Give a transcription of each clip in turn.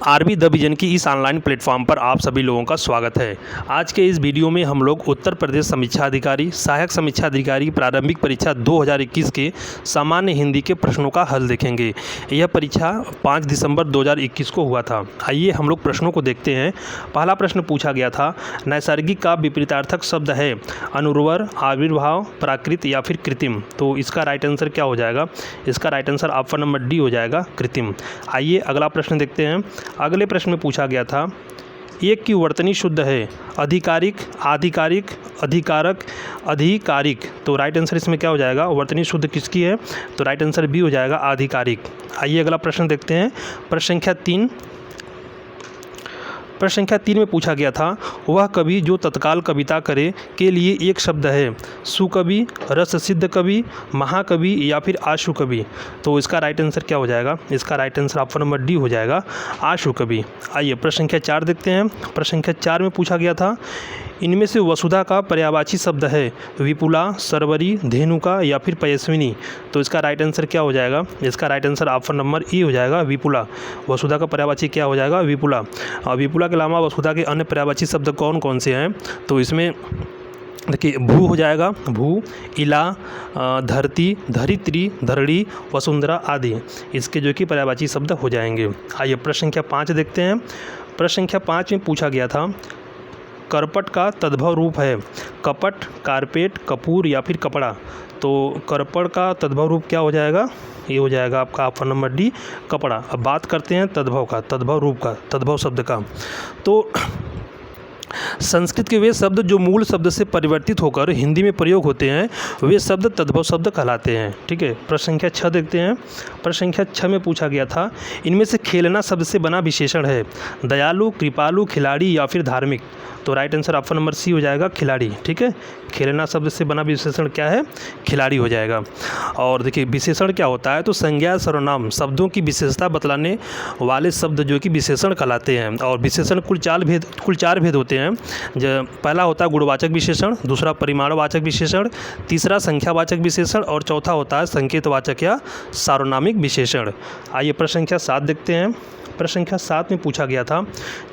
RB the vision की इस online platform पर आप सभी लोगों का स्वागत है। आज के इस वीडियो में हम लोग उत्तर प्रदेश समीक्षा अधिकारी, सहायक समीक्षा अधिकारी प्रारंभिक परीक्षा 2021 के सामान्य हिंदी के प्रश्नों का हल देखेंगे। यह परीक्षा 5 दिसंबर 2021 को हुआ था। आइए हम लोग प्रश्नों को देखते हैं। पहला प्रश्न पूछा गया था, नैसर्गिक का विपरीतार्थक शब्द है अनुर्वर, आविर्भाव, प्राकृत या फिर कृत्रिम। तो इसका राइट आंसर क्या हो जाएगा? इसका right answer option number D हो जाएगा, कृत्रिम। आइए अगला प्रश्न देखते हैं। अगले प्रश्न में पूछा गया था, एक की वर्तनी शुद्ध है अधिकारिक, आधिकारिक, अधिकारक, अधिकारिक। तो राइट आंसर इसमें क्या हो जाएगा? वर्तनी शुद्ध किसकी है? तो राइट आंसर बी हो जाएगा, आधिकारिक। आइए अगला प्रश्न देखते हैं। प्रश्न संख्या 3 में पूछा गया था, वह कवि जो तत्काल कविता करे के लिए एक शब्द है सुकवि, रस सिद्ध कवि, महाकवि या फिर आशु कवि। तो इसका राइट आंसर क्या हो जाएगा? इसका right answer option number D हो जाएगा, आशु कवि। आइए प्रश्न संख्या 4 देखते हैं। प्रश्न संख्या 4 में पूछा गया था, इनमें से वसुधा का पर्यायवाची शब्द है विपुला, सरवरी, धेनुका या फिर पयस्विनी। तो इसका राइट आंसर क्या हो जाएगा? इसका राइट आंसर ऑप्शन नंबर ई हो जाएगा, विपुला। वसुधा का पर्यायवाची क्या हो जाएगा? विपुला। और विपुला के अलावा वसुधा के अन्य पर्यायवाची शब्द कौन कौन से हैं? तो इसमें देखिए, भू हो जाएगा, भू, इला, धरती, धरित्री, धरणी, वसुंधरा आदि इसके जो कि पर्यायवाची शब्द हो जाएंगे। आइए प्रश्न संख्या 5 देखते हैं। प्रश्न संख्या 5 में पूछा गया था, करपट का तद्भव रूप है कपट, कारपेट, कपूर या फिर कपड़ा। तो करपट का तद्भव रूप क्या हो जाएगा? ये हो जाएगा आपका ऑप्शन नंबर डी, कपड़ा। अब बात करते हैं तद्भव का, तद्भव रूप का, तद्भव शब्द का। तो संस्कृत के वे शब्द जो मूल शब्द से परिवर्तित होकर हिंदी में प्रयोग होते हैं वे शब्द तद्भव शब्द कहलाते हैं। ठीक है। प्रश्न संख्या 6 देखते हैं। प्रश्न संख्या 6 में पूछा गया था, इनमें से खेलना शब्द से बना विशेषण है दयालु, कृपालु, खिलाड़ी या फिर धार्मिक। तो right answer option number C हो जाएगा, खिलाड़ी। ठीक है। खेलना शब्द से बना विशेषण क्या है? खिलाड़ी हो जाएगा। और देखिए, विशेषण क्या होता है? तो संज्ञा, सर्वनाम, शब्दों की विशेषता बतलाने वाले शब्द जो कि विशेषण कहलाते हैं। और विशेषण कुल 4 भेद होते हैं। पहला होता है गुणवाचक विशेषण, दूसरा परिमाणवाचक विशेषण, तीसरा संख्यावाचक विशेषण और चौथा होता है संकेतवाचक या सार्वनामिक विशेषण। आइए प्रश्न संख्या 7 देखते हैं। प्रश्न संख्या 7 में पूछा गया था,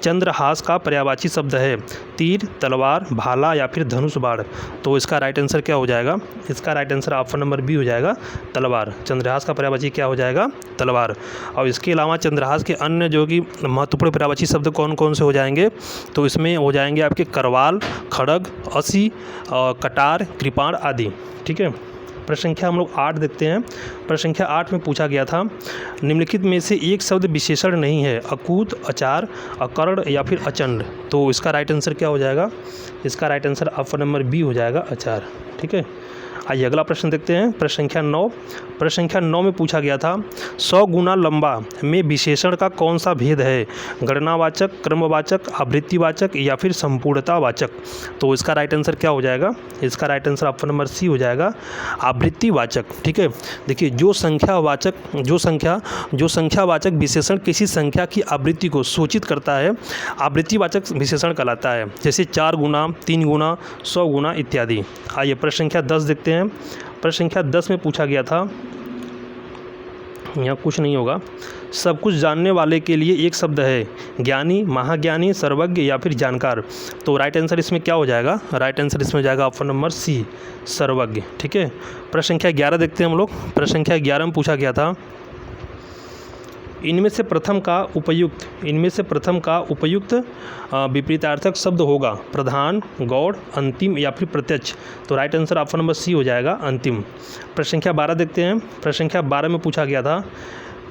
चंद्रहास का पर्यायवाची शब्द है तीर, तलवार, भाला या फिर धनुष बाण। तो इसका राइट आंसर क्या हो जाएगा? इसका right answer option number B हो जाएगा, तलवार। चंद्रहास का पर्यायवाची क्या हो जाएगा? तलवार। और इसके अलावा चंद्रहास के अन्य जो कि महत्वपूर्ण पर्यायवाची शब्द कौन कौन से हो जाएंगे? तो इसमें हो जाएंगे आपके करवाल, खड़ग, असी, कटार, कृपाण आदि। ठीक है। प्रश्न संख्या हम लोग 8 देखते हैं। प्रश्न संख्या 8 में पूछा गया था, निम्नलिखित में से एक शब्द विशेषण नहीं है अकूत, अचार, अकर्ण या फिर अचंड। तो इसका राइट आंसर क्या हो जाएगा? इसका right answer option number B हो जाएगा, अचार। ठीक है। आइए अगला प्रश्न देखते हैं। प्रश्न संख्या 9। प्रश्न संख्या 9 में पूछा गया था, 100 गुना लंबा में विशेषण का कौन सा भेद है गणनावाचक, क्रमवाचक, आवृत्तिवाचक या फिर संपूर्णतावाचक। तो इसका राइट आंसर क्या हो जाएगा? इसका right answer option number C हो जाएगा, आवृत्तिवाचक। ठीक है। देखिए, जो संख्यावाचक विशेषण किसी संख्या की आवृत्ति को सूचित करता है आवृत्तिवाचक विशेषण कहलाता है, जैसे 4 गुना, 3 गुना, 100 गुना इत्यादि। आइए प्रश्न संख्या 10 देखते हैं। प्रश्न संख्या 10 में पूछा गया था, यहाँ कुछ नहीं होगा, सब कुछ जानने वाले के लिए एक शब्द है ज्ञानी, महाज्ञानी, सर्वज्ञ या फिर जानकार। तो राइट आंसर इसमें क्या हो जाएगा? राइट आंसर इसमें हो जाएगा ऑप्शन नंबर सी, सर्वज्ञ। ठीक है। प्रश्न संख्या 11 देखते हैं हम लोग। प्रश्न संख्या 11 में पूछा गया था, इनमें से प्रथम का उपयुक्त विपरीतार्थक शब्द होगा प्रधान, गौड़, अंतिम या फिर प्रत्यक्ष। तो right answer option number C हो जाएगा, अंतिम। प्रश्न संख्या 12 देखते हैं। प्रश्न संख्या 12 में पूछा गया था,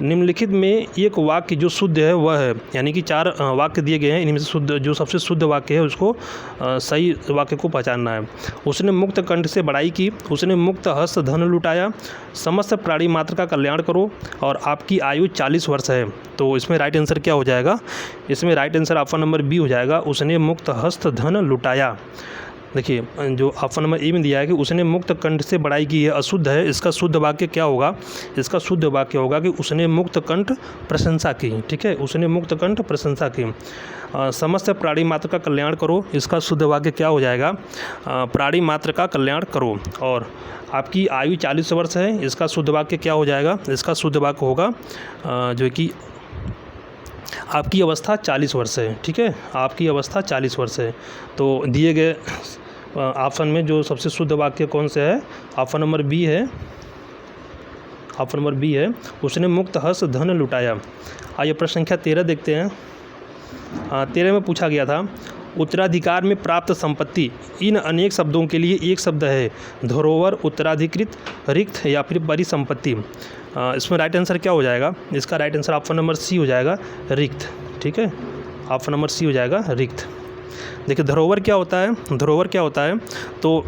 निम्नलिखित में एक वाक्य जो शुद्ध है वह है, यानी कि 4 वाक्य दिए गए हैं, इनमें से शुद्ध जो सबसे शुद्ध वाक्य है उसको सही वाक्य को पहचानना है। उसने मुक्त कंठ से बड़ाई की, उसने मुक्त हस्त धन लुटाया, समस्त प्राणी मात्र का कल्याण करो और आपकी आयु 40 वर्ष है। तो इसमें राइट आंसर क्या हो जाएगा? इसमें right answer option number B हो जाएगा, उसने मुक्त हस्त धन लुटाया। देखिए, जो ऑप्शन नंबर ए में दिया है कि उसने मुक्त कंठ से बड़ाई की है, अशुद्ध है। इसका शुद्ध वाक्य क्या होगा? इसका शुद्ध वाक्य होगा कि उसने मुक्त कंठ प्रशंसा की। ठीक है। उसने मुक्त कंठ प्रशंसा की। समस्त प्राणी मात्र का कल्याण करो, इसका शुद्ध वाक्य क्या हो जाएगा? प्राणी मात्र का कल्याण करो। और आपकी आयु 40 वर्ष है, इसका शुद्ध वाक्य क्या हो जाएगा? इसका शुद्ध वाक्य होगा जो कि आपकी अवस्था 40 वर्ष है, ठीक है, आपकी अवस्था 40 वर्ष है। तो दिए गए ऑप्शन में जो सबसे शुद्ध वाक्य कौन सा है? ऑप्शन नंबर बी है, ऑप्शन नंबर बी है, उसने मुक्त हर्ष धन लुटाया। आइए प्रश्न संख्या 13 देखते हैं। 13 में पूछा गया था, उत्तराधिकार में प्राप्त संपत्ति इन अनेक शब्दों के लिए एक शब्द है, धरोहर, उत्तराधिकृत, रिक्त या फिर परिसंपत्ति। इसमें राइट आंसर क्या हो जाएगा? इसका right answer option number C हो जाएगा, रिक्त, ठीक है, ऑप्शन नंबर सी हो जाएगा, रिक्त। देखिए धरोहर क्या होता है? धरोहर क्या होता है? तो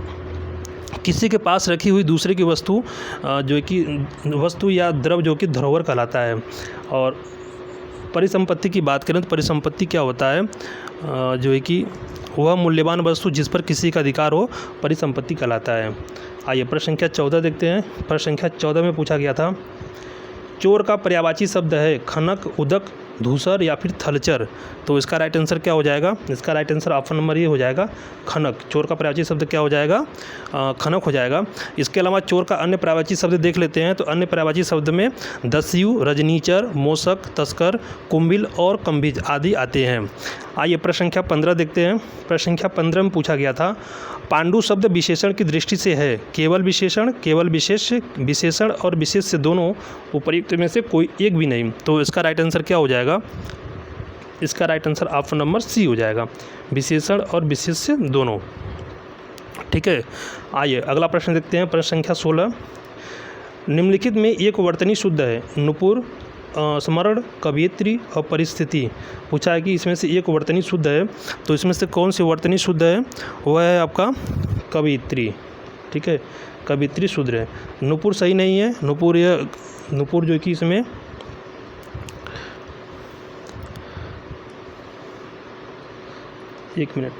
किसी के पास रखी हुई दूसरे की वस्तु जो कि वस्तु या द्रव्य जो कि धरोहर कहलाता है। और परिसंपत्ति की बात करें तो परिसंपत्ति क्या होता है? जो है कि वह मूल्यवान वस्तु जिस पर किसी का अधिकार हो, परिसंपत्ति कहलाता है। आइए प्रश्न संख्या 14 देखते हैं। प्रश्न संख्या 14 में पूछा गया था, चोर का पर्यायवाची शब्द है खनक, उदक, धूसर या फिर थलचर। तो इसका राइट आंसर क्या हो जाएगा? इसका राइट आंसर ऑप्शन नंबर ये हो जाएगा, खनक। चोर का पर्यायवाची शब्द क्या हो जाएगा? खनक हो जाएगा। इसके अलावा चोर का अन्य पर्यायवाची शब्द देख लेते हैं। तो अन्य पर्यायवाची शब्द में दस्यु, रजनीचर, मोशक, तस्कर, कुंभिल और कम्भिज आदि आते हैं। आइए प्रश्न संख्या 15 देखते हैं। प्रश्न संख्या 15 में पूछा गया था, पांडु शब्द विशेषण की दृष्टि से है केवल विशेषण, केवल विशेष, विशेषण और विशेष से दोनों, उपर्युक्त में से कोई एक भी नहीं। तो इसका राइट आंसर क्या हो जाएगा? इसका right answer option number C हो जाएगा, विशेषण और विशेष से दोनों, ठीक है। आइए अगला प्रश्न देखते हैं। प्रश्न संख्या 16, निम्नलिखित में एक वर्तनी शुद्ध है, नुपुर, स्मरण, कवयित्री और परिस्थिति। पूछा है कि इसमें से एक वर्तनी शुद्ध है, तो इसमें से कौन सी वर्तनी शुद्ध है? वह है आपका कवयित्री, ठीक है, कवयित्री शुद्ध है। नुपुर सही नहीं है। नुपुर जो कि इसमें एक मिनट,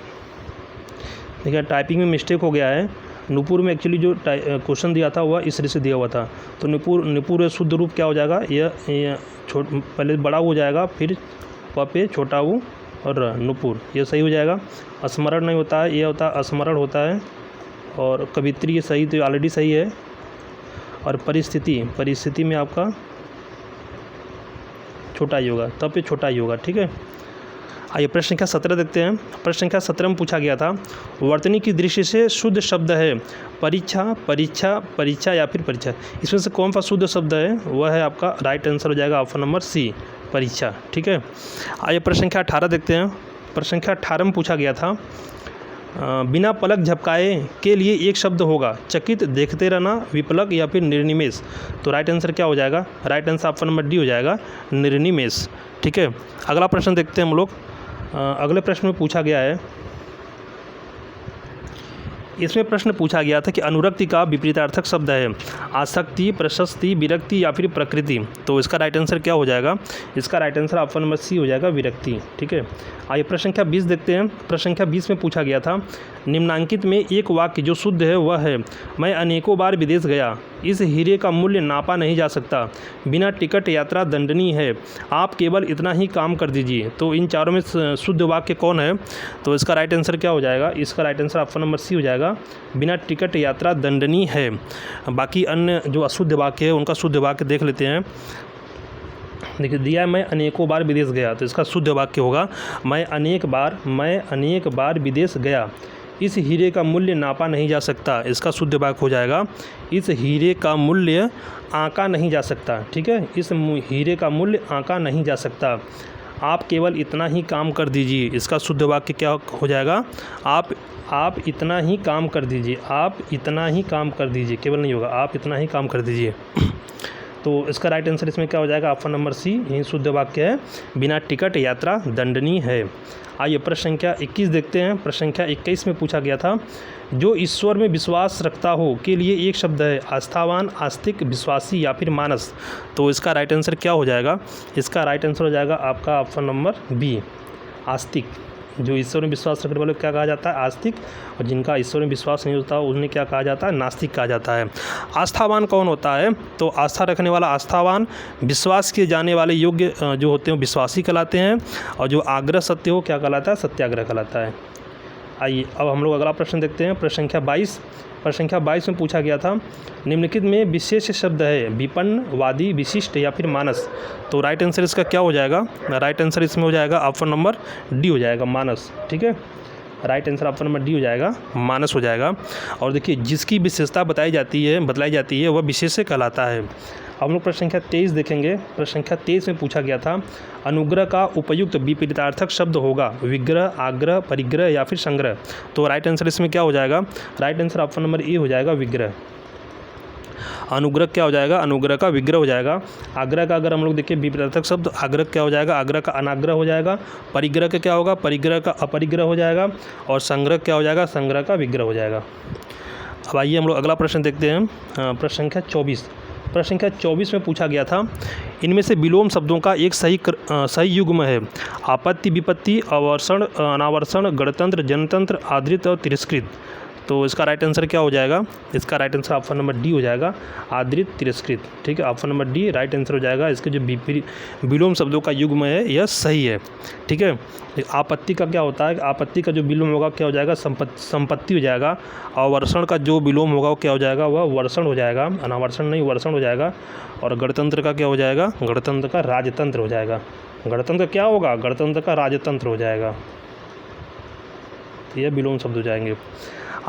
देखिए टाइपिंग में मिस्टेक हो गया है। नुपुर में एक्चुअली जो क्वेश्चन दिया था वह इस तरह से दिया हुआ था। तो नुपुर शुद्ध रूप क्या हो जाएगा? यह पहले बड़ा हो जाएगा, फिर प पे छोटा ऊ और नुपुर, ये सही हो जाएगा। स्मरण नहीं होता है, ये होता है स्मरण होता है। और कवित्री ये सही, तो ऑलरेडी सही है। और परिस्थिति में आपका छोटा ही होगा, तब पे छोटा ही होगा, ठीक है। आइए प्रश्न संख्या 17 देखते हैं। प्रश्न संख्या 17 में पूछा गया था, वर्तनी की दृष्टि से शुद्ध शब्द है परीक्षा, परीक्षा, परीक्षा या फिर परीक्षा। इसमें से कौन सा शुद्ध शब्द है? वह है आपका राइट आंसर हो जाएगा ऑप्शन नंबर सी, परीक्षा, ठीक है। आइए प्रश्न संख्या 18 देखते हैं। प्रश्न संख्या 18 में पूछा गया था, बिना पलक झपकाए के लिए एक शब्द होगा, चकित, देखते रहना, विपलक या फिर निर्निमेष। तो राइट आंसर क्या हो जाएगा? Right answer option number D हो जाएगा, निर्निमेष, ठीक है। अगला प्रश्न देखते हैं हम लोग। अगले प्रश्न में पूछा गया है, इसमें प्रश्न पूछा गया था कि अनुरक्ति का विपरीतार्थक शब्द है आसक्ति, प्रशस्ति, विरक्ति या फिर प्रकृति। तो इसका राइट आंसर क्या हो जाएगा? इसका right answer option number C हो जाएगा, विरक्ति, ठीक है। आइए प्रश्न संख्या 20 देखते हैं। प्रश्न संख्या 20 में पूछा गया था, निम्नांकित में एक वाक्य जो शुद्ध है वह है, मैं अनेकों बार विदेश गया, इस हीरे का मूल्य नापा नहीं जा सकता, बिना टिकट यात्रा दंडनीय है, आप केवल इतना ही काम कर दीजिए। तो इन चारों में शुद्ध वाक्य कौन है? तो इसका राइट आंसर क्या हो जाएगा? इसका right answer option number C हो जाएगा, बिना टिकट यात्रा दंडनीय है। बाकी अन्य जो अशुद्ध वाक्य है उनका शुद्ध वाक्य देख लेते हैं। देखिए दिया है, मैं अनेकों बार विदेश गया, तो इसका शुद्ध वाक्य होगा, मैं अनेक बार विदेश गया, इस हीरे का मूल्य नापा नहीं जा सकता। इसका शुद्ध वाक्य हो जाएगा, इस हीरे का मूल्य आंका नहीं जा सकता, ठीक है, इस हीरे का मूल्य आंका नहीं जा सकता, आप केवल इतना ही काम कर दीजिए। इसका शुद्ध वाक्य क्या हो जाएगा? आप इतना ही काम कर दीजिए, आप इतना ही काम कर दीजिए, केवल नहीं होगा, आप इतना ही काम कर दीजिए। तो इसका राइट आंसर इसमें क्या हो जाएगा? ऑप्शन नंबर सी, यही शुद्ध वाक्य है, बिना टिकट यात्रा दंडनीय है। आइए प्रश्न संख्या 21 देखते हैं। प्रश्न संख्या 21 में पूछा गया था, जो ईश्वर में विश्वास रखता हो के लिए एक शब्द है आस्थावान, आस्तिक, विश्वासी या फिर मानस। तो इसका राइट आंसर क्या हो जाएगा? इसका राइट आंसर हो जाएगा आपका ऑप्शन नंबर बी, आस्तिक। जो ईश्वर में विश्वास रखने वाले क्या कहा जाता है? आस्तिक। और जिनका ईश्वर में विश्वास नहीं होता उन्हें क्या कहा जाता है? नास्तिक कहा जाता है। आस्थावान कौन होता है? तो आस्था रखने वाला आस्थावान, विश्वास किए जाने वाले योग्य जो होते हैं विश्वासी कहलाते हैं, और जो आग्रह सत्य हो क्या कहलाता है? सत्याग्रह कहलाता है। आइए अब हम लोग अगला प्रश्न देखते हैं। प्रश्न संख्या 22। प्रश्न संख्या 22 में पूछा गया था निम्नलिखित में विशेष शब्द है विपन्न, वादी, विशिष्ट या फिर मानस। तो राइट आंसर इसका क्या हो जाएगा? राइट आंसर इसमें हो जाएगा ऑप्शन नंबर डी हो जाएगा, मानस। ठीक है, right answer option number D हो जाएगा, मानस हो जाएगा। और देखिए जिसकी विशेषता बतलाई जाती है वह विशेष्य कहलाता है। हम लोग प्रश्न संख्या 23 देखेंगे। प्रश्न संख्या 23 में पूछा गया था अनुग्रह का उपयुक्त विपरीतार्थक शब्द होगा विग्रह, आग्रह, परिग्रह या फिर संग्रह। तो राइट आंसर इसमें क्या हो जाएगा? Right answer option number A हो जाएगा, विग्रह। अनुग्रह क्या हो जाएगा? अनुग्रह का विग्रह हो जाएगा। आग्रह का अगर हम लोग देखें विपरीतार्थक शब्द, आग्रह क्या हो जाएगा? आग्रह का अनाग्रह हो जाएगा। परिग्रह का क्या होगा? परिग्रह का अपरिग्रह हो जाएगा। और संग्रह क्या हो जाएगा? संग्रह का विग्रह हो जाएगा। अब आइए हम लोग अगला प्रश्न देखते हैं। प्रश्न संख्या 24। प्रश्न संख्या 24 में पूछा गया था इनमें से विलोम शब्दों का एक सही युग्म है आपत्ति, विपत्ति, आवर्षण, अनावर्षण, गणतंत्र, जनतंत्र, आदृत और तिरस्कृत। तो इसका राइट आंसर क्या हो जाएगा? इसका right answer option number D हो जाएगा, आदृत, तिरस्कृत। ठीक है, option number D right answer हो जाएगा। इसके जो विलोम शब्दों का युग्म है यह सही है। ठीक है, आपत्ति का क्या होता है? आपत्ति का जो विलोम होगा क्या हो जाएगा? संपत्ति हो जाएगा। और वर्षण का जो विलोम होगा वो क्या हो जाएगा? वह वर्षण हो जाएगा, अनावर्षण नहीं, वर्षण हो जाएगा। और गणतंत्र का क्या हो जाएगा? गणतंत्र का राजतंत्र हो जाएगा। गणतंत्र क्या होगा? गणतंत्र का राजतंत्र हो जाएगा। यह विलोम शब्द हो जाएंगे।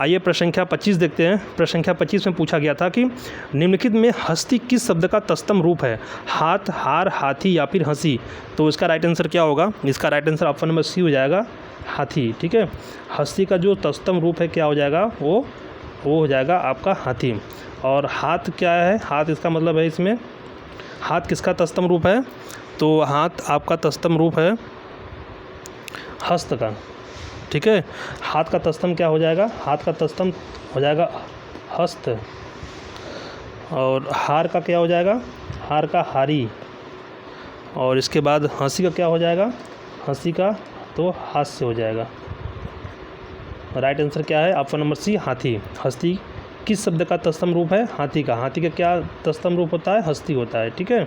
आइए प्रश्न संख्या 25 देखते हैं। प्रश्न संख्या 25 में पूछा गया था कि निम्नलिखित में हस्ती किस शब्द का तत्सम रूप है? हाथ, हार, हाथी या फिर हंसी। तो इसका राइट आंसर क्या होगा? इसका right answer option number C हो जाएगा, हाथी। ठीक है, हस्ती का जो तत्सम रूप है क्या हो जाएगा? वो हो जाएगा आपका हाथी। और हाथ क्या है? हाथ इसका मतलब है इसमें हाथ किसका तत्सम रूप है? तो हाथ आपका तत्सम रूप है हस्त का। ठीक है, हाथ का तत्सम क्या हो जाएगा? हाथ का तत्सम हो जाएगा हस्त। और हार का क्या हो जाएगा? हार का हारी। और इसके बाद हंसी का क्या हो जाएगा? हंसी का तो हास्य हो जाएगा। राइट आंसर क्या है? ऑप्शन नंबर सी, हाथी। हस्ती किस शब्द का तत्सम रूप है? हाथी का। हाथी का क्या तत्सम रूप होता है? हस्ती होता है। ठीक है,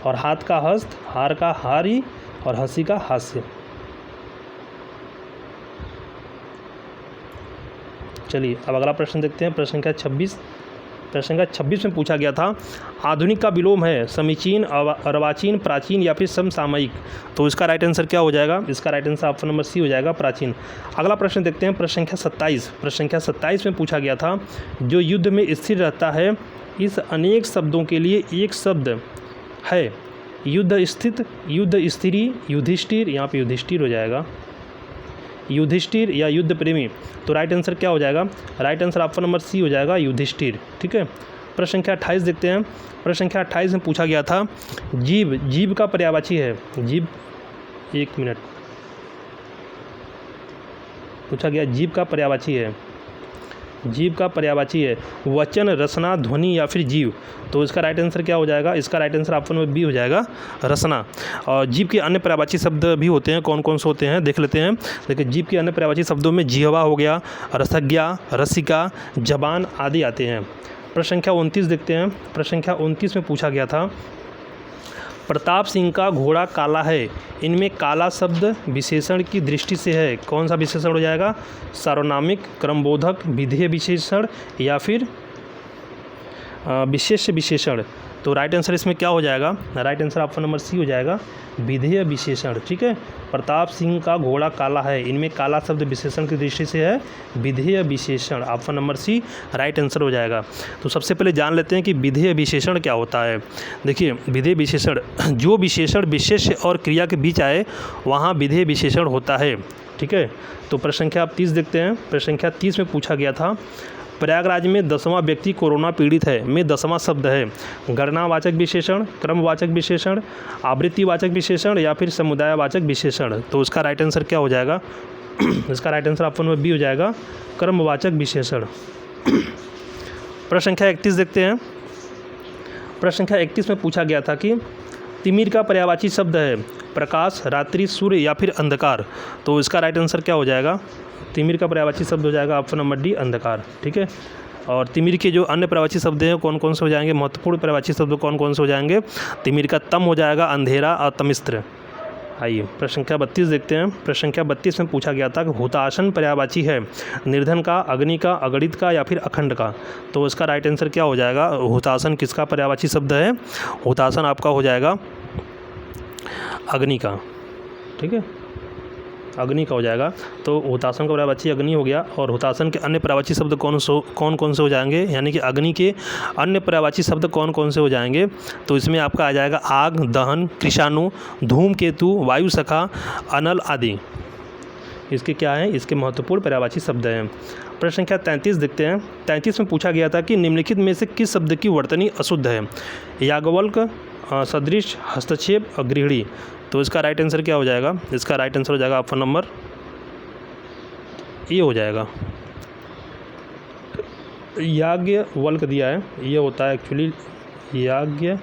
और हाथ का हस्त, हार का हारी और हंसी का हास्य। चलिए अब अगला प्रश्न देखते हैं। प्रश्न संख्या 26। प्रश्न संख्या 26 में पूछा गया था आधुनिक का विलोम है समीचीन, अर्वाचीन, प्राचीन या फिर समसामयिक। तो इसका राइट आंसर क्या हो जाएगा? इसका right answer option number C हो जाएगा, प्राचीन। अगला प्रश्न देखते हैं। प्रश्न संख्या 27। प्रश्न संख्या 27 में पूछा गया था जो युद्ध में स्थिर रहता है इस अनेक शब्दों के लिए एक शब्द है युद्ध स्थित, युद्ध स्थिरी, युधिष्ठिर, यहाँ पे युधिष्ठिर हो जाएगा, युधिष्ठिर या युद्ध प्रेमी। तो राइट आंसर क्या हो जाएगा? Right answer option number C हो जाएगा, युधिष्ठिर। ठीक है, प्रश्न संख्या 28 देखते हैं। प्रश्न संख्या 28 में पूछा गया था जीव का पर्यायवाची है। जीव, एक मिनट, पूछा गया जीव का पर्यायवाची है। जीव का पर्यायवाची है वचन, रसना, ध्वनि या फिर जीव। तो इसका राइट आंसर क्या हो जाएगा? इसका right answer option number B हो जाएगा, रसना। और जीव के अन्य पर्यायवाची शब्द भी होते हैं, कौन कौन से होते हैं देख लेते हैं। देखिए जीव के अन्य पर्यायवाची शब्दों में जिह्वा हो गया, रसज्ञा, रसिका, जबान आदि आते हैं। प्रश्न संख्या 29 देखते हैं। प्रश्न संख्या 29 में पूछा गया था प्रताप सिंह का घोड़ा काला है, इनमें काला शब्द विशेषण की दृष्टि से है, कौन सा विशेषण हो जाएगा? सार्वनामिक, क्रमबोधक, विधेय विशेषण या फिर विशेष्य विशेषण। तो राइट आंसर इसमें क्या हो जाएगा? Right answer option number C हो जाएगा, विधेय विशेषण। ठीक है, प्रताप सिंह का घोड़ा काला है, इनमें काला शब्द विशेषण की दृष्टि से है, विधेय विशेषण। Option number C right answer हो जाएगा। तो सबसे पहले जान लेते हैं कि विधेय विशेषण क्या होता है। देखिए विधेय विशेषण, जो विशेषण विशेष्य और क्रिया के बीच आए वहाँ विधेय विशेषण होता है। ठीक है, तो प्रश्न संख्या 30 देखते हैं। प्रश्न संख्या 30 में पूछा गया था प्रयागराज में 10वां व्यक्ति कोरोना पीड़ित है में 10वां शब्द है गणनावाचक विशेषण, क्रमवाचक विशेषण, आवृत्तिवाचक विशेषण या फिर समुदायवाचक विशेषण। तो उसका राइट आंसर क्या हो जाएगा? इसका राइट आंसर ऑप्शन में बी हो जाएगा, क्रमवाचक विशेषण। प्रश्न संख्या 31 देखते हैं। प्रश्न संख्या 31 में पूछा गया था कि तिमिर का पर्यायवाची शब्द है प्रकाश, रात्रि, सूर्य या फिर अंधकार। तो इसका राइट आंसर क्या हो जाएगा? तिमिर का पर्यायवाची शब्द हो जाएगा ऑप्शन नंबर डी, अंधकार। ठीक है, और तिमिर के जो अन्य पर्यायवाची शब्द हैं कौन कौन से हो जाएंगे? महत्वपूर्ण पर्यायवाची शब्द कौन कौन से हो जाएंगे? तिमिर का तम हो जाएगा, अंधेरा और तमिस्त्र। आइए प्रश्न संख्या 32 देखते हैं। प्रश्न संख्या 32 में पूछा गया था कि हुतासन पर्यायवाची है निर्धन का, अग्नि का, अगणित का या फिर अखंड का। तो इसका राइट आंसर क्या हो जाएगा? हुतासन किसका पर्यायवाची शब्द है? हुतासन आपका हो जाएगा अग्नि का, ठीक है, अग्नि का हो जाएगा। तो हुतासन का पर्यायवाची अग्नि हो गया। और हुतासन के अन्य पर्यायवाची शब्द कौन कौन से हो जाएंगे, यानी कि अग्नि के अन्य पर्यायवाची शब्द कौन कौन से हो जाएंगे? तो इसमें आपका आ जाएगा आग, दहन, कृषाणु, धूमकेतु, वायु सखा, अनल आदि। इसके क्या है? इसके महत्वपूर्ण पर्यायवाची शब्द हैं। प्रश्न संख्या 33 देखते हैं। 33 में पूछा गया था कि निम्नलिखित में से किस शब्द की वर्तनी अशुद्ध है? याज्ञवल्क्य, सदृश, हस्तक्षेप और गृहिणी। तो इसका राइट आंसर क्या हो जाएगा? इसका राइट आंसर हो जाएगा ऑप्शन नंबर ए हो जाएगा। याज्ञवल्क्य दिया है, ये होता है एक्चुअली याज्ञवल्क्य,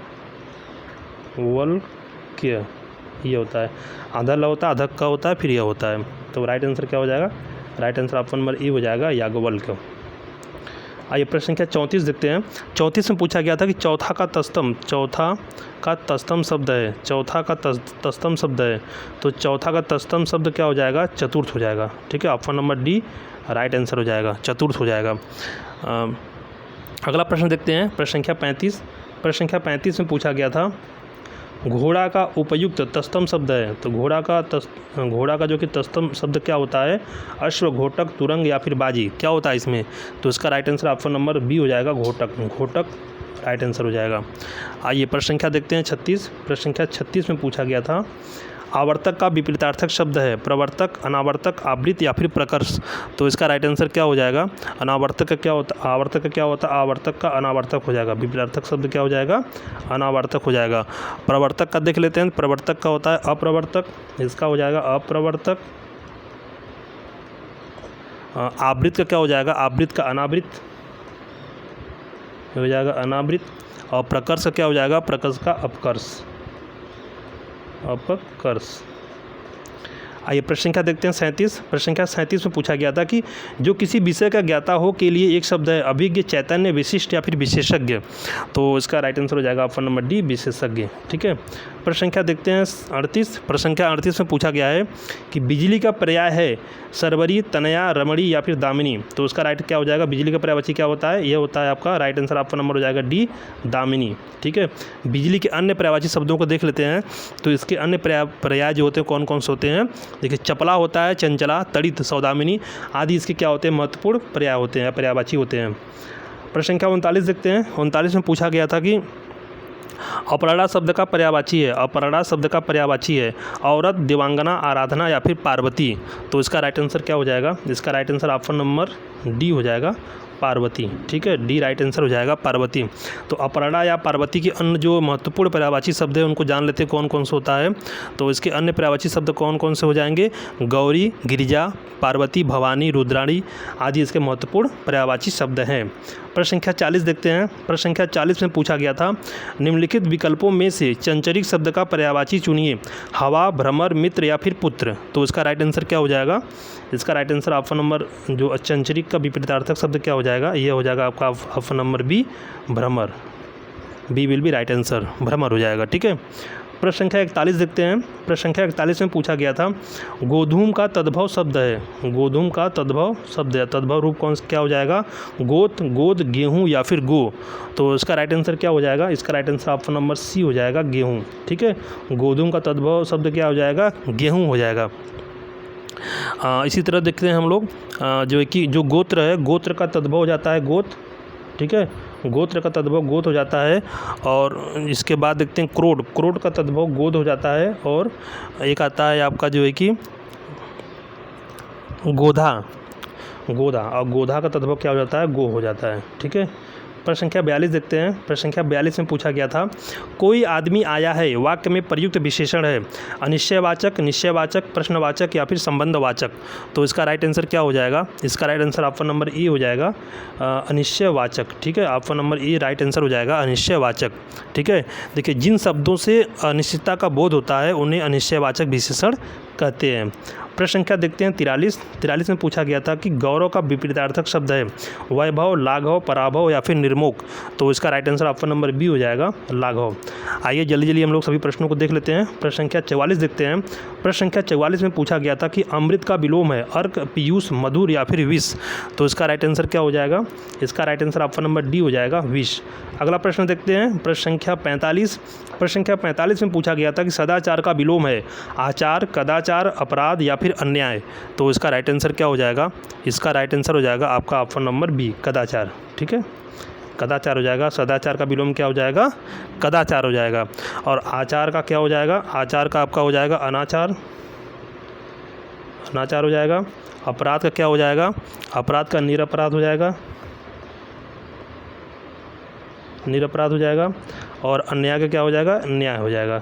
ये होता है। आधा ल होता है, अधक का होता है, फिर यह होता है। तो राइट आंसर क्या हो जाएगा? Right answer option number A हो जाएगा, याज्ञवल्क्य। आइए प्रश्न संख्या 34 देखते हैं। 34 में पूछा गया था कि चौथा का तस्तम शब्द है। चौथा का तस्तम शब्द है। तो चौथा का तस्तम शब्द क्या हो जाएगा? चतुर्थ हो जाएगा, ठीक है। Option number D right answer हो जाएगा, चतुर्थ हो जाएगा। अगला प्रश्न देखते हैं। प्रश्न संख्या 35। प्रश्न संख्या 35 में पूछा गया था घोड़ा का उपयुक्त तस्तम शब्द है। तो घोड़ा का जो कि तस्तम शब्द क्या होता है? अश्व, घोटक, तुरंग या फिर बाजी, क्या होता है इसमें? तो इसका right answer option number B हो जाएगा, घोटक राइट आंसर हो जाएगा। आइए प्रश्न संख्या देखते हैं 36। प्रश्न संख्या 36 में पूछा गया था आवर्तक का विपरीतार्थक शब्द है प्रवर्तक, अनावर्तक, आवृत या फिर प्रकर्ष। तो इसका राइट आंसर क्या हो जाएगा? अनावर्तक का क्या होता है? आवर्तक का क्या होता है? आवर्तक का अनावर्तक हो जाएगा। विपरीतार्थक शब्द क्या हो जाएगा? अनावर्तक हो जाएगा। प्रवर्तक का देख लेते हैं। प्रवर्तक का होता है अप्रवर्तक, इसका हो जाएगा अप्रवर्तक। आवृत का क्या हो जाएगा? आवृत का अनावृत हो जाएगा, अनावृत। और प्रकर्ष का क्या हो जाएगा? प्रकर्ष का अपकर्ष। आइए प्रश्न संख्या देखते हैं 37। प्रश्न संख्या 37 में पूछा गया था कि जो किसी विषय का ज्ञाता हो के लिए एक शब्द है अभिज्ञ, चैतन्य, विशिष्ट या फिर विशेषज्ञ। तो इसका राइट आंसर हो जाएगा ऑप्शन नंबर डी, विशेषज्ञ, ठीक है। प्रश्न संख्या देखते हैं 38। प्रश्न संख्या 38 में पूछा गया है कि बिजली का पर्याय है सरवरी, तनया, रमणी या फिर दामिनी। तो उसका राइट क्या हो जाएगा? बिजली का पर्यायवाची क्या होता है? यह होता है आपका राइट आंसर ऑप्शन नंबर हो जाएगा डी, दामिनी, ठीक है। बिजली के अन्य पर्यायवाची शब्दों को देख लेते हैं। तो इसके अन्य पर्याय जो होते हैं कौन कौन से होते हैं? देखिए चपला होता है, चंचला, तड़ित, सौदामिनी आदि इसके क्या होते हैं? महत्वपूर्ण पर्याय होते हैं, पर्यायवाची होते हैं। प्रश्न संख्या 39 देखते हैं। 39 में पूछा गया था कि अपराड़ा शब्द का पर्यायवाची है। अपराड़ा शब्द का पर्यायवाची है औरत, दिवांगना, आराधना या फिर पार्वती। तो इसका राइट आंसर क्या हो जाएगा? इसका right answer option number D हो जाएगा, पार्वती, ठीक है। डी राइट आंसर हो जाएगा, पार्वती। तो अपराड़ा या पार्वती के अन्य जो महत्वपूर्ण पर्यायवाची शब्द है उनको जान लेते हैं कौन कौन से होता है। तो इसके अन्य पर्यायवाची शब्द कौन कौन से हो जाएंगे? गौरी, गिरिजा, पार्वती, भवानी, रुद्राणी आदि इसके महत्वपूर्ण पर्यायवाची शब्द हैं। प्रश्न संख्या 40 देखते हैं। प्रश्न संख्या 40 में पूछा गया था निम्नलिखित विकल्पों में से चंचरिक शब्द का पर्यायवाची चुनिए। हवा, भ्रमर, मित्र या फिर पुत्र। तो इसका राइट आंसर क्या हो जाएगा? इसका राइट आंसर ऑप्शन नंबर जो चंचरिक का विपरीतार्थक शब्द क्या हो जाएगा? ये हो जाएगा आपका ऑप्शन नंबर बी, भ्रमर। B will be right answer, भ्रमर हो जाएगा, ठीक है। प्रश्न संख्या 41 देखते हैं। प्रश्न संख्या 41 में पूछा गया था गोधूम का तद्भव शब्द है। गोधूम का तद्भव शब्द है। तद्भव रूप कौन क्या हो जाएगा? गोत, गोद, गेहूं या फिर गो। तो इसका राइट आंसर क्या हो जाएगा? इसका right answer option number C हो जाएगा, गेहूं, ठीक है। गोधूम का तद्भव शब्द क्या हो जाएगा? गेहूं हो जाएगा। इसी तरह देखते हैं हम लोग जो है कि जो गोत्र है, गोत्र का तद्भव हो जाता है गोत, ठीक है। गोत्र का तद्भव गोत हो जाता है। और इसके बाद देखते हैं क्रोड, क्रोड का तद्भव गोद हो जाता है। और एक आता है आपका जो है कि गोधा, गोधा, और गोधा का तद्भव क्या हो जाता है? गो हो जाता है, ठीक है। प्रश्न संख्या 42 देखते हैं। प्रश्न संख्या 42 में पूछा गया था कोई आदमी आया है वाक्य में प्रयुक्त विशेषण है अनिश्चयवाचक, निश्चयवाचक, प्रश्नवाचक या फिर संबंधवाचक। तो इसका राइट आंसर क्या हो जाएगा? इसका right answer option number A हो जाएगा, अनिश्चयवाचक, ठीक है। Option number A right answer हो जाएगा, अनिश्चयवाचक, ठीक है। देखिए जिन शब्दों से अनिश्चितता का बोध होता है उन्हें अनिश्चयवाचक विशेषण कहते हैं। प्रश्न संख्या देखते हैं 43 में पूछा गया था कि गौरव का विपरीतार्थक शब्द है वैभव, लाघव, पराभव या फिर निर्मोक। तो इसका right answer option number B हो जाएगा, लाघव। आइए जल्दी जल्दी हम लोग सभी प्रश्नों को देख लेते हैं। प्रश्न संख्या 44 देखते हैं। प्रश्न संख्या 44 में पूछा गया था कि अमृत का विलोम है अर्क, पीयूष, मधुर या फिर विष। तो इसका राइट आंसर क्या हो जाएगा? इसका right answer option number D हो जाएगा, विष। अगला प्रश्न देखते हैं। प्रश्न संख्या 45। प्रश्न संख्या 45 में पूछा गया था कि सदाचार का विलोम है आचार, कदाचार, अपराध या फिर अन्याय। तो इसका राइट आंसर क्या हो जाएगा? इसका राइट आंसर हो जाएगा आपका ऑप्शन नंबर बी, कदाचार। ठीक है, कदाचार हो जाएगा। सदाचार का विलोम क्या हो जाएगा? कदाचार हो जाएगा। और आचार का क्या हो जाएगा? आचार का आपका हो जाएगा अनाचार, अनाचार हो जाएगा। अपराध का क्या हो जाएगा? अपराध का निरपराध हो जाएगा, निरपराध हो जाएगा। और अन्याय का क्या हो जाएगा? न्याय हो जाएगा।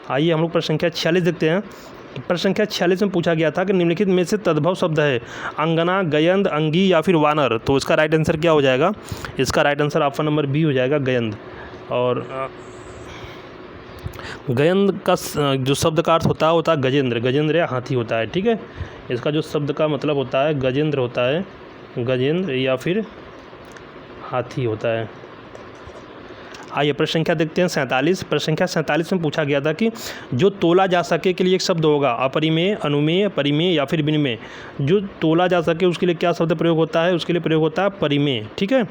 आइए हम लोग प्रश्न संख्या 46 देखते हैं। प्रश्न संख्या 46 में पूछा गया था कि निम्नलिखित में से तद्भव शब्द है अंगना, गयंद, अंगी या फिर वानर। तो इसका राइट आंसर क्या हो जाएगा? इसका right answer option number B हो जाएगा, गयंद। और गयंद का जो शब्द का अर्थ होता है गजेंद्र, गजेंद्र या हाथी होता है। ठीक है, इसका जो शब्द का मतलब होता है गजेंद्र होता है, गजेंद्र या फिर हाथी होता है। आइए प्रश्न संख्या देखते हैं 47। प्रश्न संख्या 47 में पूछा गया था कि जो तोला जा सके के लिए एक शब्द होगा अपरिमेय, अनुमेय, परिमेय या फिर विनिमेय। जो तोला जा सके उसके लिए क्या शब्द प्रयोग होता है? उसके लिए प्रयोग होता है परिमेय। ठीक है,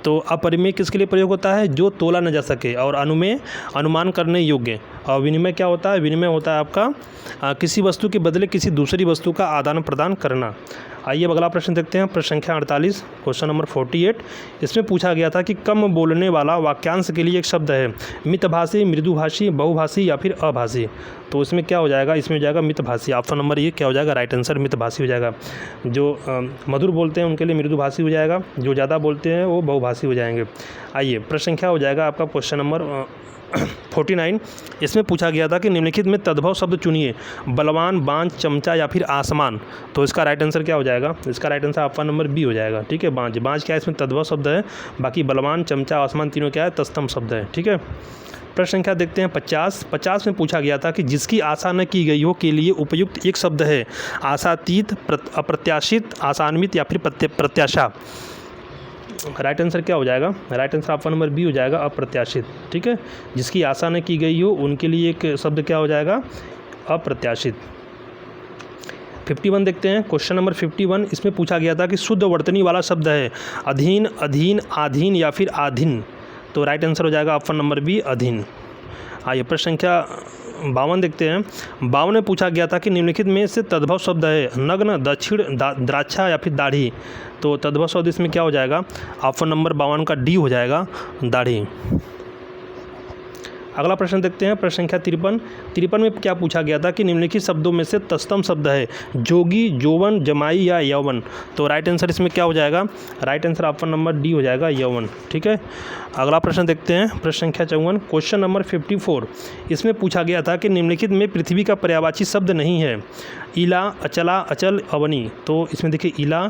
तो अपरिमेय किसके लिए प्रयोग होता है? जो तोला न जा सके। और अनुमेय अनुमान करने योग्य। और विनिमय क्या होता है? विनिमय होता है आपका किसी वस्तु के बदले किसी दूसरी वस्तु का आदान प्रदान करना। आइए अगला प्रश्न देखते हैं। प्रश्न संख्या 48, क्वेश्चन नंबर 48। इसमें पूछा गया था कि कम बोलने वाला वाक्यांश के लिए एक शब्द है मितभाषी, मृदुभाषी, बहुभाषी या फिर अभाषी। तो इसमें क्या हो जाएगा? इसमें हो जाएगा मितभाषी। ऑप्शन नंबर ये क्या हो जाएगा? राइट आंसर मितभाषी हो जाएगा। जो मधुर बोलते हैं उनके लिए मृदुभाषी हो जाएगा, जो ज़्यादा बोलते हैं वो बहुभाषी हो जाएंगे। आइए प्रश्न संख्या हो जाएगा आपका क्वेश्चन नंबर 49। इसमें पूछा गया था कि निम्नलिखित में तद्भव शब्द चुनिए बलवान, बांझ, चमचा या फिर आसमान। तो इसका राइट आंसर क्या हो जाएगा? इसका right answer option number B हो जाएगा। ठीक है, बांझ। बांझ क्या है? इसमें तद्भव शब्द है। बाकी बलवान, चमचा, आसमान तीनों क्या है? तत्सम शब्द है। ठीक है, प्रश्न संख्या देखते हैं 50 में पूछा गया था कि जिसकी आशा न की गई हो के लिए उपयुक्त एक शब्द है आशातीत, अप्रत्याशित, आशान्वित या फिर प्रत्याशा। राइट आंसर क्या हो जाएगा? Right answer option number B हो जाएगा, अप्रत्याशित। ठीक है, जिसकी आशा न की गई हो उनके लिए एक शब्द क्या हो जाएगा? अप्रत्याशित। 51 देखते हैं। Question number 51। इसमें पूछा गया था कि शुद्ध वर्तनी वाला शब्द है अधीन, अधीन, आधीन या फिर आधीन। तो राइट आंसर हो जाएगा ऑप्शन नंबर बी, अधीन। आइए प्रश्न संख्या 52 देखते हैं। 52 में पूछा गया था कि निम्नलिखित में से तद्भव शब्द है नग्न, दक्षिण, द्राक्षा या फिर दाढ़ी। तो तद्भव शब्द इसमें क्या हो जाएगा? ऑप्शन नंबर 52 का डी हो जाएगा, दाढ़ी। अगला प्रश्न देखते हैं। प्रश्न संख्या 53 में क्या पूछा गया था कि निम्नलिखित शब्दों में से तत्सम शब्द है जोगी, जोवन, जमाई या यौवन। तो राइट आंसर इसमें क्या हो जाएगा? Right answer option number D हो जाएगा, यौवन। ठीक है, अगला प्रश्न देखते हैं। प्रश्न संख्या 54, क्वेश्चन नंबर 54। इसमें पूछा गया था कि निम्नलिखित में पृथ्वी का पर्यायवाची शब्द नहीं है इला, अचला, अचल, अवनी। तो इसमें देखिए इला,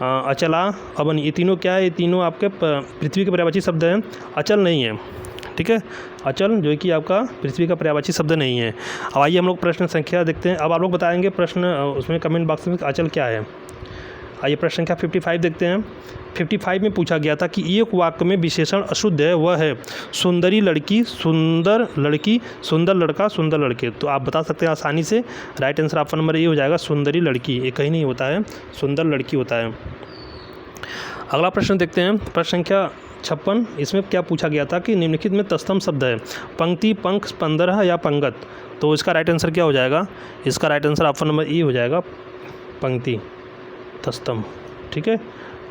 अचला, अवनी, ये तीनों क्या है? ये तीनों आपके पृथ्वी के पर्यायवाची शब्द हैं, अचल नहीं है। ठीक है, अचल जो कि आपका पृथ्वी का पर्यायवाची शब्द नहीं है। अब आइए हम लोग प्रश्न संख्या देखते हैं। अब आप लोग बताएंगे प्रश्न उसमें कमेंट बॉक्स में अचल क्या है। आइए प्रश्न संख्या 55 देखते हैं। 55 में पूछा गया था कि एक वाक्य में विशेषण अशुद्ध है, वह है सुंदरी लड़की, सुंदर लड़की, सुंदर लड़का, सुंदर लड़के। तो आप बता सकते हैं आसानी से। Right answer option number A हो जाएगा, सुंदरी लड़की। ये कहीं नहीं होता है, सुंदर लड़की होता है। अगला प्रश्न देखते हैं। प्रश्न संख्या 56। इसमें क्या पूछा गया था कि निम्नलिखित में तत्सम शब्द है पंक्ति, पंख, स्पंदर या पंगत। तो इसका राइट आंसर क्या हो जाएगा? इसका राइट आंसर ऑप्शन नंबर ई हो जाएगा, पंक्ति, तत्सम। ठीक है,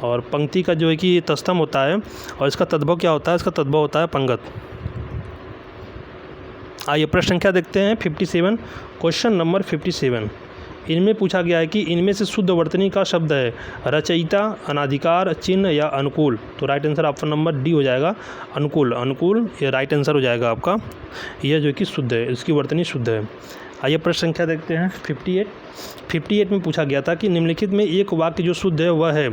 और पंक्ति का जो है कि तत्सम होता है और इसका तद्भव क्या होता है? इसका तद्भव होता है पंगत। आइए प्रश्न संख्या देखते हैं 57। Question number 57। इनमें पूछा गया है कि इनमें से शुद्ध वर्तनी का शब्द है रचयिता, अनाधिकार, चिन्ह या अनुकूल। तो right answer option number D हो जाएगा, अनुकूल। अनुकूल ये राइट आंसर हो जाएगा आपका, यह जो कि शुद्ध है, इसकी वर्तनी शुद्ध है। आइए प्रश्न संख्या देखते हैं 58 में पूछा गया था कि निम्नलिखित में एक वाक्य जो शुद्ध है वह है,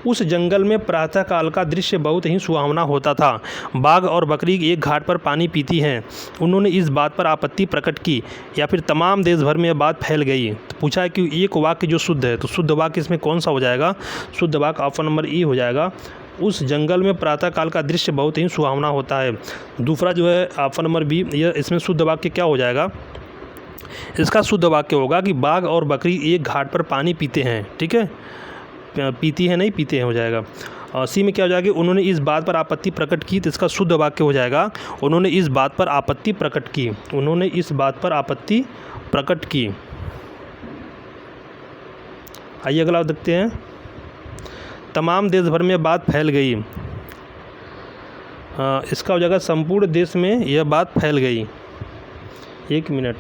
उस जंगल में प्रातःकाल का दृश्य बहुत ही सुहावना होता था। बाघ और बकरी एक घाट पर पानी पीती हैं। उन्होंने इस बात पर आपत्ति प्रकट की, या फिर तमाम देश भर में यह बात फैल गई। तो पूछा है कि एक वाक्य जो शुद्ध है, तो शुद्ध वाक्य इसमें कौन सा हो जाएगा? शुद्ध वाक्य ऑप्शन नंबर ई हो जाएगा, उस जंगल में प्रातःकाल का दृश्य बहुत ही सुहावना होता है। दूसरा जो है ऑप्शन नंबर बी, यह इसमें शुद्ध वाक्य क्या हो जाएगा? इसका शुद्ध वाक्य होगा कि बाघ और बकरी एक घाट पर पानी पीते हैं। ठीक है, पीती है नहीं पीते हैं हो जाएगा। और सी में क्या हो जाएगा? उन्होंने इस बात पर आपत्ति प्रकट की, तो इसका शुद्ध वाक्य हो जाएगा उन्होंने इस बात पर आपत्ति प्रकट की। उन्होंने इस बात पर आपत्ति प्रकट की। आइए अगला देखते हैं, तमाम देश भर में बात फैल गई। इसका हो जाएगा संपूर्ण देश में यह बात फैल गई। एक मिनट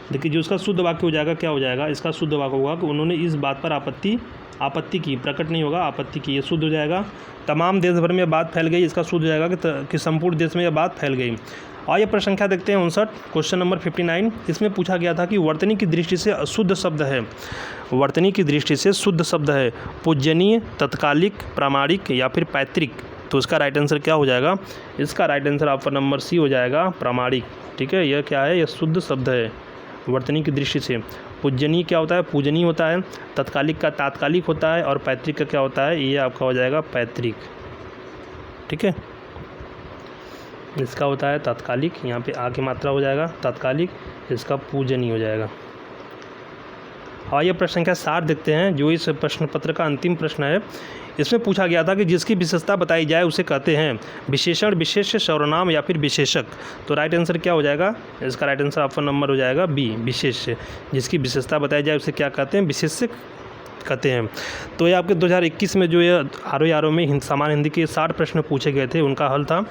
देखिए, जो इसका शुद्ध वाक्य हो जाएगा क्या हो जाएगा? इसका शुद्ध वाक्य होगा कि उन्होंने इस बात पर आपत्ति की, प्रकट नहीं होगा, आपत्ति की, ये शुद्ध हो जाएगा। तमाम देश भर में बात फैल गई, इसका शुद्ध हो जाएगा कि संपूर्ण देश में यह बात फैल गई। आइए प्रश्न संख्या देखते हैं 59, क्वेश्चन नंबर 59। इसमें पूछा गया था कि वर्तनी की दृष्टि से अशुद्ध शब्द है, वर्तनी की दृष्टि से शुद्ध शब्द है पूजनीय, तत्कालिक, प्रामाणिक या फिर पैतृक। तो इसका राइट आंसर क्या हो जाएगा? इसका right answer option number C हो जाएगा, प्रामाणिक। ठीक है, यह क्या है? यह शुद्ध शब्द है वर्तनी की दृष्टि से। पूजनीय क्या होता है? पूजनीय होता है। तत्कालिक का तात्कालिक होता है, और पैतृक का क्या होता है? ये आपका हो जाएगा पैतृक। ठीक है, इसका होता है तात्कालिक, यहाँ पे आ की मात्रा हो जाएगा तात्कालिक, इसका पूजनीय हो जाएगा। आइए प्रश्न संख्या 60 देखते हैं, जो इस प्रश्न पत्र का अंतिम प्रश्न है। इसमें पूछा गया था कि जिसकी विशेषता बताई जाए उसे कहते हैं विशेषण, विशेष्य, सर्वनाम या फिर विशेषक। तो राइट आंसर क्या हो जाएगा? इसका राइट आंसर ऑप्शन नंबर हो जाएगा बी, विशेष्य। जिसकी विशेषता बताई जाए उसे क्या कहते हैं? विशेष्य कहते हैं। तो ये आपके 2021 में जो ये आर में सामान्य हिंदी के 60 प्रश्न पूछे गए थे, उनका हल था।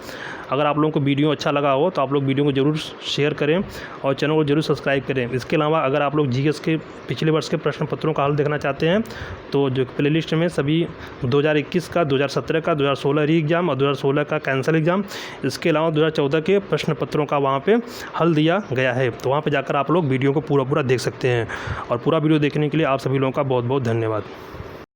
अगर आप लोगों को वीडियो अच्छा लगा हो तो आप लोग वीडियो को जरूर शेयर करें और चैनल को जरूर सब्सक्राइब करें। इसके अलावा अगर आप लोग जीएस के पिछले वर्ष के प्रश्न पत्रों का हल देखना चाहते हैं तो जो प्लेलिस्ट में सभी 2021 का, 2017 का, 2016 री एग्ज़ाम और 2016 का कैंसल एग्ज़ाम, इसके अलावा 2014 के प्रश्न पत्रों का वहाँ पे हल दिया गया है। तो वहाँ पे जाकर आप लोग वीडियो को पूरा देख सकते हैं। और पूरा वीडियो देखने के लिए आप सभी लोगों का बहुत बहुत धन्यवाद।